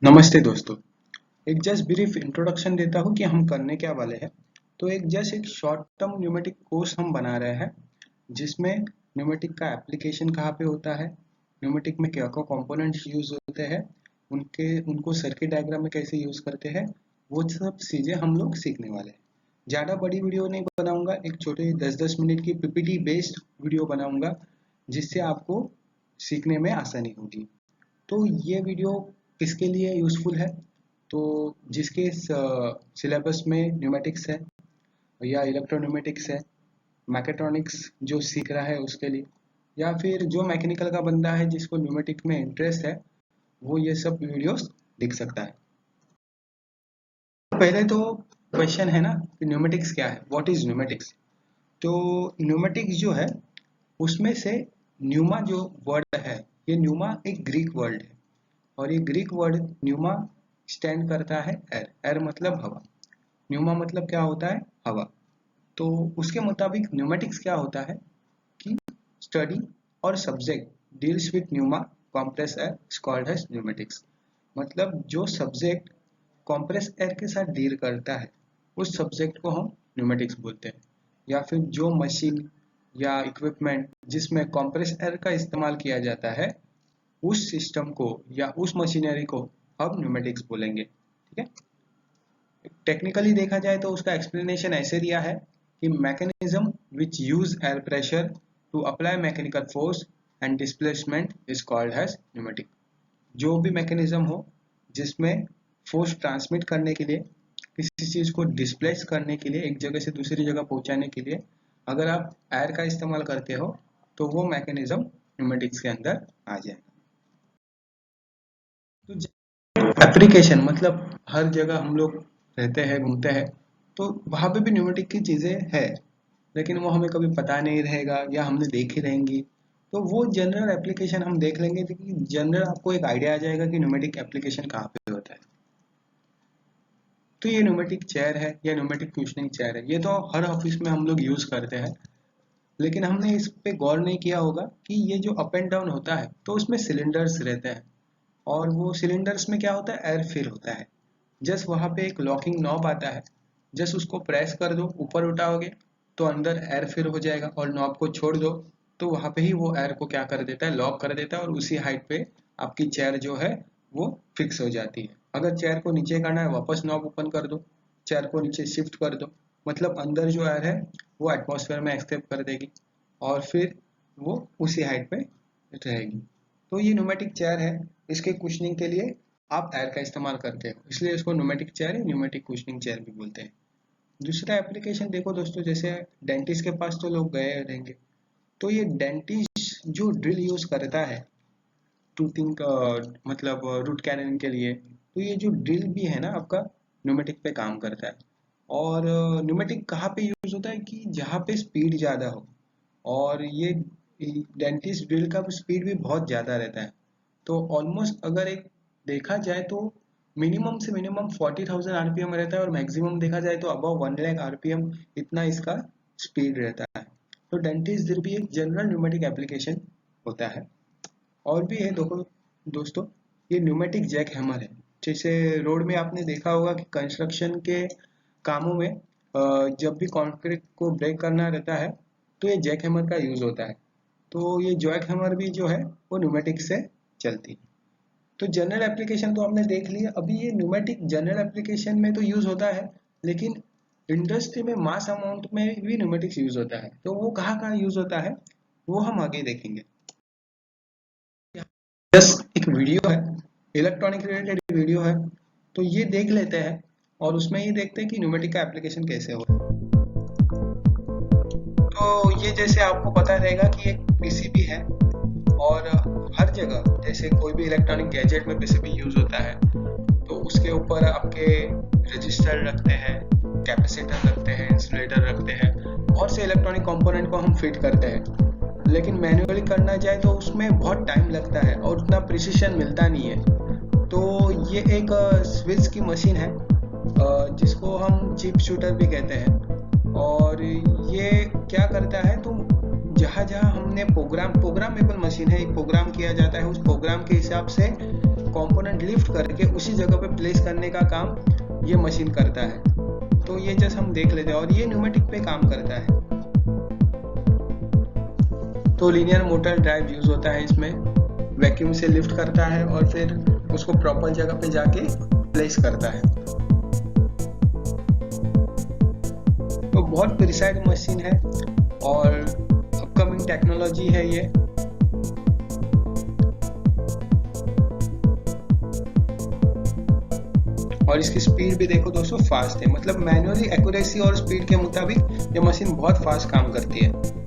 नमस्ते दोस्तों। एक जस्ट ब्रीफ इंट्रोडक्शन देता हूँ कि हम करने क्या वाले हैं। तो एक शॉर्ट टर्म न्यूमेटिक कोर्स हम बना रहे हैं जिसमें न्यूमेटिक का एप्लीकेशन कहाँ पे होता है, न्यूमेटिक में क्या क्या कंपोनेंट्स यूज होते हैं, उनको सर्किट डायग्राम में कैसे यूज करते हैं, वो सब चीज़ें हम लोग सीखने वाले हैं। ज़्यादा बड़ी वीडियो नहीं बनाऊंगा, एक छोटे 10-10 मिनट की पीपीटी बेस्ड वीडियो बनाऊंगा जिससे आपको सीखने में आसानी होगी। तो ये वीडियो किसके लिए यूज़फुल है? तो जिसके सिलेबस में न्यूमेटिक्स है या इलेक्ट्रोन्यूमेटिक्स है, मैकेट्रॉनिक्स जो सीख रहा है उसके लिए, या फिर जो मैकेनिकल का बंदा है जिसको न्यूमेटिक में इंटरेस्ट है, वो ये सब वीडियोस देख सकता है। पहले तो क्वेश्चन है ना कि न्यूमेटिक्स क्या है, व्हाट इज न्यूमेटिक्स। तो न्यूमेटिक्स जो है उसमें से न्यूमा जो वर्ड है, ये न्यूमा एक ग्रीक वर्ड है और ये ग्रीक वर्ड न्यूमा स्टैंड करता है एयर। एयर मतलब हवा, न्यूमा मतलब क्या होता है, हवा। तो उसके मुताबिक न्यूमेटिक्स क्या होता है कि स्टडी और सब्जेक्ट डील्स विथ न्यूमा compress air is called as pneumatics. मतलब जो सब्जेक्ट कॉम्प्रेस एयर के साथ डील करता है उस सब्जेक्ट को हम न्यूमेटिक्स बोलते हैं। या फिर जो मशीन या इक्विपमेंट जिसमें कॉम्प्रेस एयर का इस्तेमाल किया जाता है उस सिस्टम को या उस मशीनरी को हम न्यूमेटिक्स बोलेंगे। ठीक है। टेक्निकली देखा जाए तो उसका एक्सप्लेनेशन ऐसे दिया है कि mechanism which use air pressure to apply mechanical force and displacement is called as pneumatic. जो भी मैकेनिज्म हो जिसमें फोर्स ट्रांसमिट करने के लिए, किसी चीज को डिस्प्लेस करने के लिए, एक जगह से दूसरी जगह पहुंचाने के लिए अगर आप एयर का इस्तेमाल करते हो तो वो मैकेनिज्म न्यूमेटिक्स के अंदर आ जाएगा। तो एप्लीकेशन मतलब हर जगह हम लोग रहते हैं, घूमते हैं, तो वहां पे भी न्यूमेटिक की चीजें है, लेकिन वो हमें कभी पता नहीं रहेगा या हमने देखी रहेंगी। तो वो जनरल एप्लीकेशन हम देख लेंगे कि जनरल आपको एक आइडिया आ जाएगा कि न्यूमेटिक एप्लीकेशन कहाँ पे होता है। तो ये न्यूमेटिक चेयर है या न्यूमेटिक क्वेश्चनिंग चेयर है, ये तो हर ऑफिस में हम लोग यूज करते हैं, लेकिन हमने इस पे गौर नहीं किया होगा कि ये जो अप एंड डाउन होता है तो उसमें सिलेंडर्स रहते हैं और वो सिलेंडर्स में क्या होता है, एयर फिल होता है। जस्ट वहां पे एक लॉकिंग नॉब आता है, जस्ट उसको प्रेस कर दो, ऊपर उठाओगे तो अंदर एयर फिल हो जाएगा और नॉब को छोड़ दो तो वहां पे ही वो एयर को क्या कर देता है, लॉक कर देता है और उसी हाइट पे आपकी चेयर जो है वो फिक्स हो जाती है। अगर चेयर को नीचे करना है वापस नॉब ओपन कर दो, चेयर को नीचे शिफ्ट कर दो, मतलब अंदर जो एयर है वो एटमॉस्फेयर में एक्सेप्ट कर देगी और फिर वो उसी हाइट पे रहेगी। तो ये न्यूमेटिक चेयर है, इसके कुशनिंग के लिए आप एयर का इस्तेमाल करते हो, इसलिए इसको न्यूमेटिक चेयर या न्यूमेटिक कुशनिंग चेयर भी बोलते हैं। दूसरा एप्लीकेशन देखो दोस्तों, जैसे डेंटिस्ट के पास तो लोग गए रहेंगे, तो ये डेंटिस्ट जो ड्रिल यूज करता है टूथिंग का, मतलब रूट कैनलिंग के लिए, तो ये जो ड्रिल भी है ना आपका, न्यूमेटिक पे काम करता है। और न्यूमेटिक कहाँ पे यूज होता है कि जहाँ पे स्पीड ज़्यादा हो, और ये डेंटिस्ट ड्रिल का स्पीड भी बहुत ज़्यादा रहता है। तो ऑलमोस्ट अगर एक देखा जाए तो मिनिमम से मिनिमम 40,000 आरपीएम रहता है और मैक्सिमम देखा जाए तो अबव 1 लाख आरपीएम इतना इसका स्पीड रहता है। तो डेंटिस्ट ड्रिल भी एक जनरल न्यूमेटिक एप्लीकेशन होता है। और भी है देखो दोस्तों, ये न्यूमेटिक जैक हैमर है। जैसे रोड में आपने देखा होगा कि कंस्ट्रक्शन के कामों में जब भी कंक्रीट को ब्रेक करना रहता है तो ये जैक हैमर का यूज होता है। तो ये जैक हैमर भी जो है वो न्यूमेटिक से चलती है। तो जनरल एप्लीकेशन तो आपने देख लिया। अभी ये न्यूमेटिक जनरल एप्लीकेशन में तो यूज होता है, लेकिन इंडस्ट्री में मास अमाउंट में भी न्यूमेटिक्स यूज होता है। तो वो कहाँ कहाँ यूज होता है वो हम आगे देखेंगे। जस्ट एक वीडियो है, इलेक्ट्रॉनिक रिलेटेड वीडियो है, तो ये देख लेते हैं और उसमें ये देखते हैं कि न्यूमेटिक का एप्लीकेशन कैसे हो। तो ये जैसे आपको पता रहेगा कि एक पीसीबी है और हर जगह जैसे कोई भी इलेक्ट्रॉनिक गैजेट में पीसीबी यूज होता है तो उसके ऊपर आपके रजिस्टर रखते हैं, कैपेसिटर रखते हैं, इंसुलेटर रखते हैं, और से इलेक्ट्रॉनिक कंपोनेंट को हम फिट करते हैं। लेकिन मैन्युअली करना जाए तो उसमें बहुत टाइम लगता है और उतना प्रिसिशन मिलता नहीं है। तो ये एक स्विच की मशीन है जिसको हम चिप शूटर भी कहते हैं। और ये क्या करता है, तो जहाँ जहाँ हमने प्रोग्रामेबल मशीन है, एक प्रोग्राम किया जाता है, उस प्रोग्राम के हिसाब से कंपोनेंट लिफ्ट करके उसी जगह पे प्लेस करने का काम ये मशीन करता है। तो ये जस्ट हम देख लेते हैं, और ये न्यूमेटिक पे काम करता है। तो लीनियर मोटर ड्राइव यूज होता है इसमें, वैक्यूम से लिफ्ट करता है और फिर उसको प्रॉपर जगह पे जाके प्लेस करता है। तो बहुत प्रिसाइज मशीन है और अपकमिंग टेक्नोलॉजी है ये। और इसकी स्पीड भी देखो दोस्तों फास्ट है, मतलब मैन्युअली एक्यूरेसी और स्पीड के मुताबिक ये मशीन बहुत फास्ट काम करती है।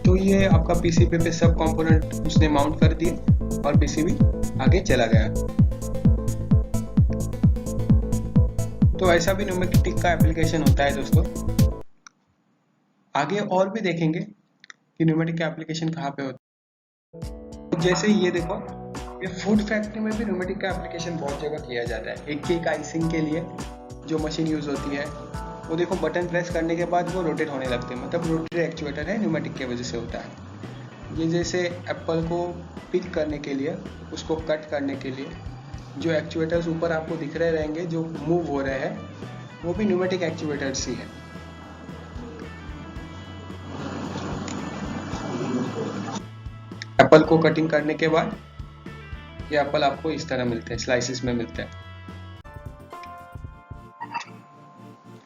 तो ये आपका पीसीबी पे सब कंपोनेंट उसने माउंट कर दिए और पीसीबी आगे चला गया। तो ऐसा भी न्यूमेटिक का एप्लीकेशन होता है दोस्तों। आगे और भी देखेंगे कि न्यूमेटिक का एप्लीकेशन कहाँ पे होता है। तो जैसे ये देखो, ये फूड फैक्ट्री में भी न्यूमेटिक का एप्लीकेशन बहुत जगह किया जाता है। एक केक आइसिंग के लिए जो मशीन यूज होती है, वो देखो बटन प्रेस करने के बाद वो रोटेट होने लगते हैं, मतलब रोटरी एक्चुएटर है, न्यूमेटिक की वजह से होता है। ये जैसे एप्पल को पिक करने के लिए, उसको कट करने के लिए जो एक्चुएटर्स ऊपर आपको दिख रहे रहेंगे जो मूव हो रहे हैं, वो भी न्यूमेटिक एक्चुएटर्स ही है। एप्पल को कटिंग करने के बाद ये एप्पल आपको इस तरह मिलते हैं, स्लाइसिस में मिलते हैं।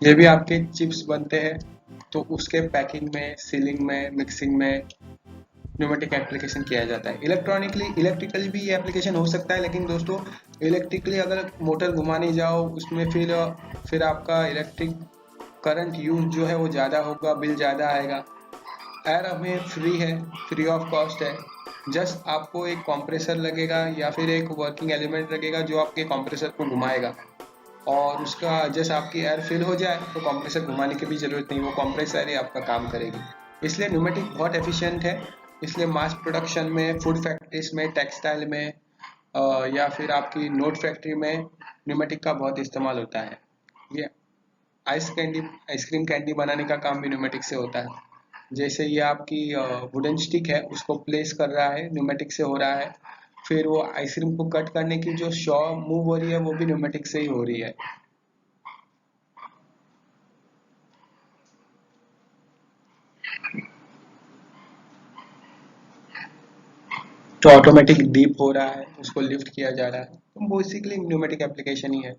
ये भी आपके चिप्स बनते हैं, तो उसके पैकिंग में, सीलिंग में, मिक्सिंग में न्यूमेटिक एप्लीकेशन किया जाता है। इलेक्ट्रिकली भी ये एप्लीकेशन हो सकता है, लेकिन दोस्तों इलेक्ट्रिकली अगर मोटर घुमाने जाओ उसमें फिर आपका इलेक्ट्रिक करंट यूज जो है वो ज़्यादा होगा, बिल ज़्यादा आएगा। एयर हमें फ्री है, फ्री ऑफ कॉस्ट है। जस्ट आपको एक कंप्रेसर लगेगा या फिर एक वर्किंग एलिमेंट लगेगा जो आपके कंप्रेसर को घुमाएगा, और उसका जस्ट आपकी एयर फिल हो जाए तो कंप्रेसर घुमाने की भी ज़रूरत नहीं, वो कंप्रेसर ही आपका काम करेगी। इसलिए न्यूमेटिक बहुत एफिशिएंट है। इसलिए मास प्रोडक्शन में, फूड फैक्ट्रीज में, टेक्सटाइल में या फिर आपकी नोट फैक्ट्री में न्यूमेटिक का बहुत इस्तेमाल होता है। ये आइसक्रीम कैंडी बनाने का काम भी न्यूमेटिक से होता है। जैसे ये आपकी वुडन स्टिक है, उसको प्लेस कर रहा है, न्यूमेटिक से हो रहा है। फिर वो आइसक्रीम को कट करने की जो शॉ मूव हो रही है, वो भी न्यूमेटिक से ही हो रही है। तो ऑटोमेटिक डीप हो रहा है, उसको लिफ्ट किया जा रहा है, तो बेसिकली न्यूमेटिक एप्लीकेशन ही है।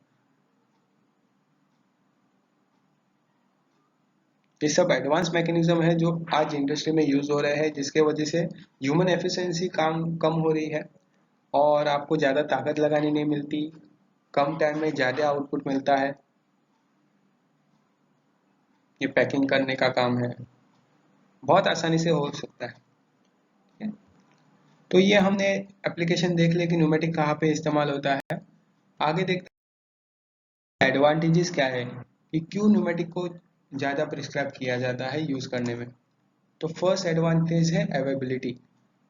ये सब एडवांस मैकेनिज्म है जो आज इंडस्ट्री में यूज हो रहे हैं, जिसके वजह से ह्यूमन एफिशिएंसी काम कम हो रही है और आपको ज़्यादा ताकत लगानी नहीं मिलती, कम टाइम में ज़्यादा आउटपुट मिलता है। ये पैकिंग करने का काम है, बहुत आसानी से हो सकता है। ठीक है? तो ये हमने एप्लीकेशन देख लिया कि न्यूमेटिक कहाँ पे इस्तेमाल होता है। आगे देखते हैं एडवांटेजेस क्या है कि क्यों न्यूमेटिक को ज़्यादा प्रिस्क्राइब किया जाता है यूज़ करने में। तो फर्स्ट एडवांटेज है अवेलेबिलिटी।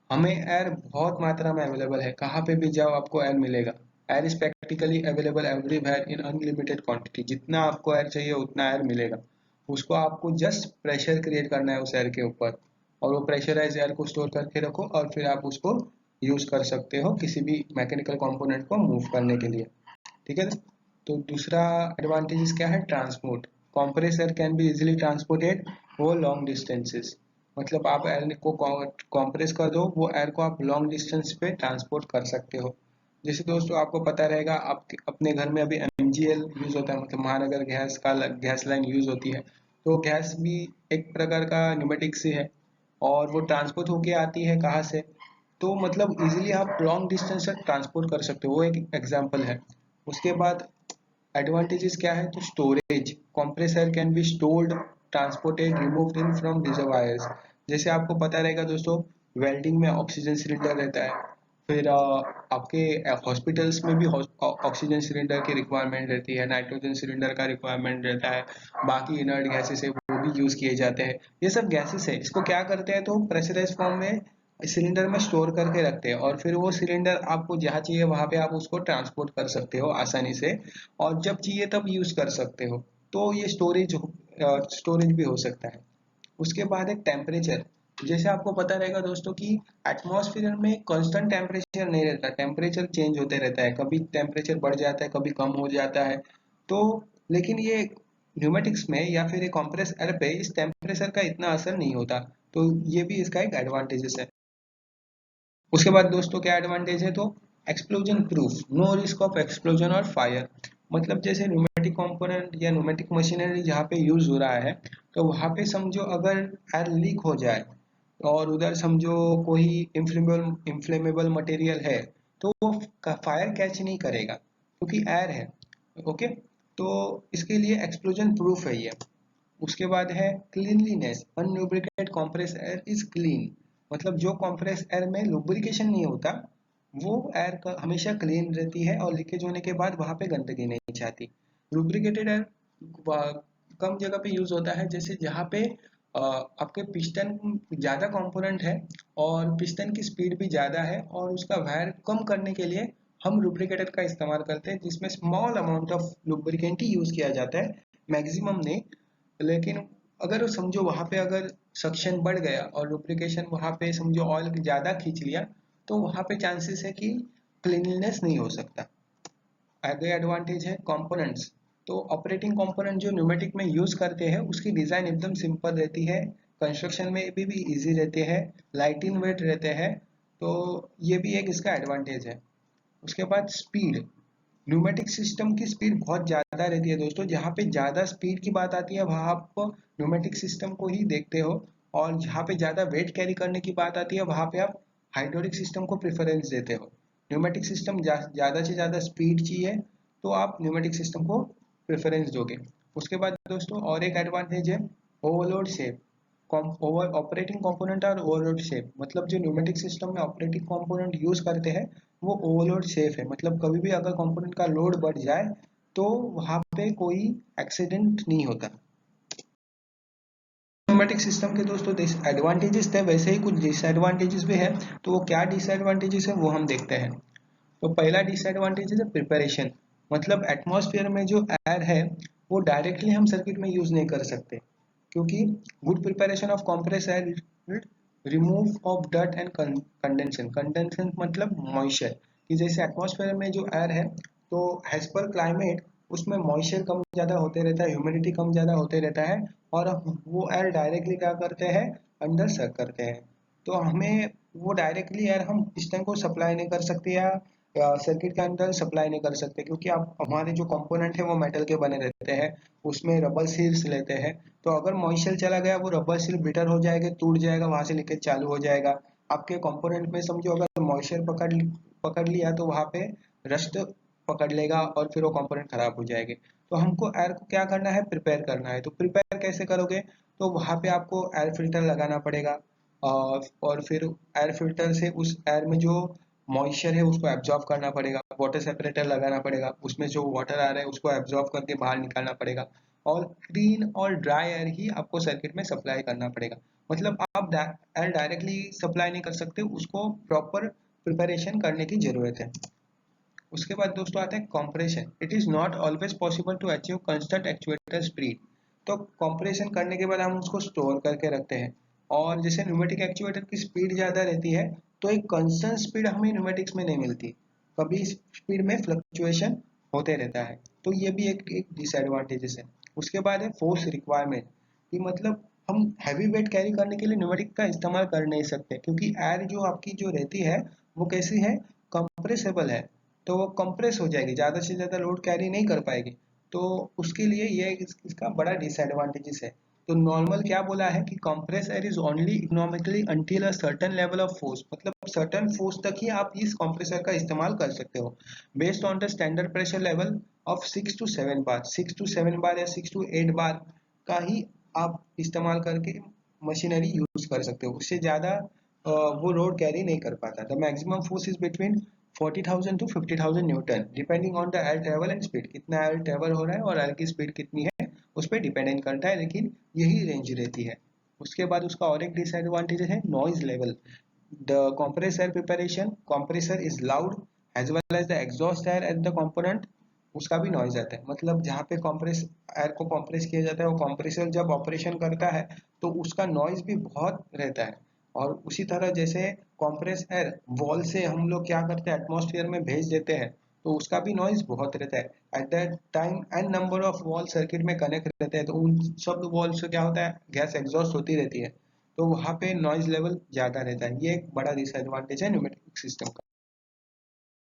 हमें एयर बहुत मात्रा में अवेलेबल है, कहाँ पे भी जाओ आपको एयर मिलेगा। Air is practically available everywhere in unlimited quantity. जितना आपको एयर चाहिए उतना एयर मिलेगा। उसको आपको जस्ट प्रेशर क्रिएट करना है उस एयर के ऊपर, और वो प्रेशराइज एयर को स्टोर करके रखो और फिर आप उसको यूज कर सकते हो किसी भी मैकेनिकल कंपोनेंट को मूव करने के लिए। ठीक है। तो दूसरा एडवांटेज क्या है, transport. Compressor can be easily transported over long distances. मतलब आप एयर को कंप्रेस कर दो, वो एयर को आप लॉन्ग डिस्टेंस पे ट्रांसपोर्ट कर सकते हो। जैसे दोस्तों आपको पता रहेगा, आप अपने घर में अभी एमजीएल यूज होता है, मतलब महानगर गैस का गैस लाइन यूज होती है। तो गैस भी एक प्रकार का न्यूमेटिक से है, और वो ट्रांसपोर्ट होके आती है कहाँ से, तो मतलब इजीली आप लॉन्ग डिस्टेंस तक ट्रांसपोर्ट कर सकते हो, वो एक एग्जांपल है। उसके बाद एडवांटेजेस क्या है, तो storage. Compressor can be stored, transported, removed in from reservoirs. जैसे आपको पता रहेगा दोस्तों, वेल्डिंग में ऑक्सीजन सिलेंडर रहता है, फिर आपके हॉस्पिटल्स में भी ऑक्सीजन सिलेंडर की रिक्वायरमेंट रहती है, नाइट्रोजन सिलेंडर का रिक्वायरमेंट रहता है, बाकी इनर्ट गैसेस है वो भी यूज़ किए जाते हैं। ये सब गैसेस है, इसको क्या करते हैं तो प्रेशराइज फॉर्म में सिलेंडर में स्टोर करके रखते हैं, और फिर वो सिलेंडर आपको जहाँ चाहिए वहाँ पे आप उसको ट्रांसपोर्ट कर सकते हो आसानी से, और जब चाहिए तब यूज़ कर सकते हो। तो ये स्टोरेज भी हो सकता है। उसके बाद एक टेम्परेचर, जैसे आपको पता रहेगा दोस्तों कि एटमॉस्फेयर में कांस्टेंट टेम्परेचर नहीं रहता, टेम्परेचर चेंज होते रहता है, कभी टेम्परेचर बढ़ जाता है, कभी कम हो जाता है। तो लेकिन ये न्यूमेटिक्स में या फिर ये कंप्रेस एयर पे इस टेम्परेचर का इतना असर नहीं होता। तो ये भी इसका एक एडवांटेजेस है। उसके बाद दोस्तों क्या एडवांटेज है तो explosion proof, no risk of explosion और फायर। मतलब जैसे न्यूमेटिक कंपोनेंट या न्यूमेटिक मशीनरी जहाँ पे यूज हो रहा है, तो वहाँ पे समझो अगर एयर लीक हो जाए और उधर समझो कोई इंफ्लेमेबल मटेरियल है, तो वो फायर कैच नहीं करेगा क्योंकि एयर है। ओके, तो इसके लिए एक्सप्लोजन प्रूफ है ये। उसके बाद है cleanliness, unlubricated compressed air is clean. मतलब जो कंप्रेस एयर में लुब्रिकेशन नहीं होता, वो एयर का हमेशा क्लीन रहती है और लीकेज होने के बाद वहां पे गंदगी नहीं जाती। लुब्रिकेटेड एयर कम जगह पे यूज होता है, जैसे जहाँ पे आपके पिस्टन ज्यादा कंपोनेंट है और पिस्टन की स्पीड भी ज्यादा है, और उसका वायर कम करने के लिए हम लुब्रिकेटर का इस्तेमाल करते हैं, जिसमें small amount of lubricant he use किया जाता है, मैक्सिमम नहीं। लेकिन अगर समझो वहां पे अगर सक्शन बढ़ गया और लुब्रिकेशन वहां पे समझो ऑयल ज्यादा खींच लिया, तो वहां पे चांसेस है कि क्लीनलीनेस नहीं हो सकता। आगे एडवांटेज है कंपोनेंट्स। तो ऑपरेटिंग कंपोनेंट जो न्यूमेटिक में यूज करते हैं उसकी डिजाइन एकदम सिंपल रहती है, कंस्ट्रक्शन में भी इजी रहते हैं, लाइट इन वेट रहते हैं। तो ये भी एक इसका एडवांटेज है। उसके बाद स्पीड, न्यूमेटिक सिस्टम की स्पीड बहुत ज़्यादा रहती है दोस्तों, जहाँ पे ज़्यादा स्पीड की बात आती है वहाँ आप न्यूमेटिक सिस्टम को ही देखते हो, और जहाँ पे ज़्यादा वेट कैरी करने की बात आती है वहाँ पे आप हाइड्रोलिक सिस्टम को प्रेफरेंस देते हो। न्यूमेटिक सिस्टम ज़्यादा से ज़्यादा स्पीड चाहिए तो आप न्यूमेटिक सिस्टम को प्रेफरेंस दोगे। उसके बाद दोस्तों और एक एडवांटेज है overload safe, over operating component और ओवरलोड सेफ। मतलब जो न्यूमेटिक सिस्टम में ऑपरेटिंग कंपोनेंट यूज करते हैं वो ओवरलोड सेफ है, मतलब कभी भी अगर कंपोनेंट का लोड बढ़ जाए तो वहां पे कोई एक्सीडेंट नहीं होता। न्यूमेटिक सिस्टम के दोस्तों एडवांटेजेस थे, वैसे ही कुछ डिसएडवांटेजेस भी है। तो वो क्या डिसएडवांटेजेस है वो हम देखते हैं। तो पहला डिसएडवांटेज है प्रिपरेशन। मतलब एटमॉस्फेयर में जो एयर है वो डायरेक्टली हम सर्किट में यूज नहीं कर सकते, क्योंकि good preparation of compressed air remove of dirt and condensation. Condensation मतलब मॉइस्चर, कि जैसे एटमॉस्फेयर में जो एयर है तो एज पर क्लाइमेट उसमें मॉइस्चर कम ज़्यादा होते रहता है, ह्यूमिडिटी कम ज़्यादा होते रहता है, और वो एयर डायरेक्टली क्या करते हैं अंदर सक करते हैं। तो हमें वो डायरेक्टली एयर हम पिस्टन को सप्लाई नहीं कर सकते या सर्किट के अंदर सप्लाई नहीं कर सकते, क्योंकि आप हमारे जो कंपोनेंट है वो मेटल के बने रहते हैं, उसमें रबर सील्स लेते हैं। तो अगर मॉइस्चर चला गया वो रबर सील बिटर हो जाएगा, टूट जाएगा, वहां से लीकेज चालू हो जाएगा। आपके कंपोनेंट में समझो अगर मॉइस्चर पकड़ लिया तो वहां पे रस्ट पकड़ लेगा और फिर वो कंपोनेंट खराब हो जाएंगे। तो हमको एयर को क्या करना है प्रिपेयर करना है। तो प्रिपेयर कैसे करोगे, तो वहां पे आपको एयर फिल्टर लगाना पड़ेगा, और फिर एयर फिल्टर से उस एयर में जो मॉइस्चर है उसको एब्जॉर्ब करना पड़ेगा, वाटर सेपरेटर लगाना पड़ेगा, उसमें जो वाटर आ रहा है उसको एब्जॉर्ब करके बाहर निकालना पड़ेगा, और क्लीन और ड्राई एयर ही आपको सर्किट में सप्लाई करना पड़ेगा। मतलब आप एयर डायरेक्टली सप्लाई नहीं कर सकते, उसको प्रॉपर प्रिपरेशन करने की जरूरत है। उसके बाद दोस्तों आता है compression, it is not always possible to achieve constant actuator speed. तो कॉम्प्रेशन करने के बाद हम उसको स्टोर करके रखते हैं, और जैसे न्यूमेटिक एक्चुएटर की स्पीड ज़्यादा रहती है तो एक कंस्टेंट स्पीड हमें न्यूमेटिक्स में नहीं मिलती, कभी स्पीड में फ्लक्चुएशन होते रहता है। तो ये भी एक डिसएडवांटेजेस है। उसके बाद है फोर्स रिक्वायरमेंट, कि मतलब हम हैवी वेट कैरी करने के लिए न्यूमेटिक का इस्तेमाल कर नहीं सकते, क्योंकि एयर जो आपकी जो रहती है वो कैसी है कंप्रेसेबल है, तो वो कंप्रेस हो जाएगी, ज़्यादा से ज़्यादा लोड कैरी नहीं कर पाएगी। तो उसके लिए ये इसका बड़ा डिसएडवांटेजेस है। तो नॉर्मल क्या बोला है कि compress air is only economically until a certain level of force, मतलब सर्टेन फोर्स तक ही आप इस कंप्रेसर का इस्तेमाल कर सकते हो, based on the standard pressure level of 6 to 7 bar, 6 to 7 बार या 6 to 8 बार का ही आप इस्तेमाल करके मशीनरी यूज कर सकते हो। उससे ज़्यादा वो लोड कैरी नहीं कर पाता। The maximum force is between 40,000 to 50,000 Newton depending on the air travel and speed. कितना एयर ट्रेवल हो रहा है और एयर की स्पीड कितनी है उस पर डिपेंडेंट करता है, लेकिन यही रेंज रहती है। उसके बाद उसका और एक डिसएडवांटेज है noise level. The compressed air preparation compressor is loud as well as the exhaust air at the component, उसका भी नॉइज आता है। मतलब जहाँ पे कॉम्प्रेस एयर को कॉम्प्रेस किया जाता है वो कॉम्प्रेसर जब ऑपरेशन करता है तो उसका नॉइज भी बहुत रहता है। और उसी तरह जैसे कॉम्प्रेस एयर वॉल से हम लोग क्या करते हैं एटमॉस्फेयर में भेज देते हैं तो उसका भी नॉइज बहुत रहता है। At that time an number of valve circuit में कनेक्ट रहते हैं तो उन सब वॉल से क्या होता है गैस एग्जॉस्ट होती रहती है, तो वहाँ पे नॉइज लेवल ज़्यादा रहता है। ये एक बड़ा डिसएडवांटेज है न्यूमेटिक सिस्टम का।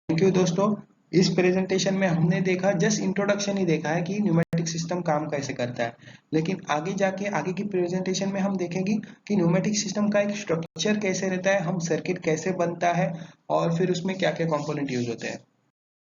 थैंक यू दोस्तों। इस प्रेजेंटेशन में हमने देखा जस्ट इंट्रोडक्शन ही देखा है कि न्यूमेटिक सिस्टम काम कैसे करता है, लेकिन आगे जाके आगे की प्रेजेंटेशन में हम देखेंगे कि न्यूमेटिक सिस्टम का एक स्ट्रक्चर कैसे रहता है, हम सर्किट कैसे बनता है और फिर उसमें क्या क्या कंपोनेंट यूज होते हैं।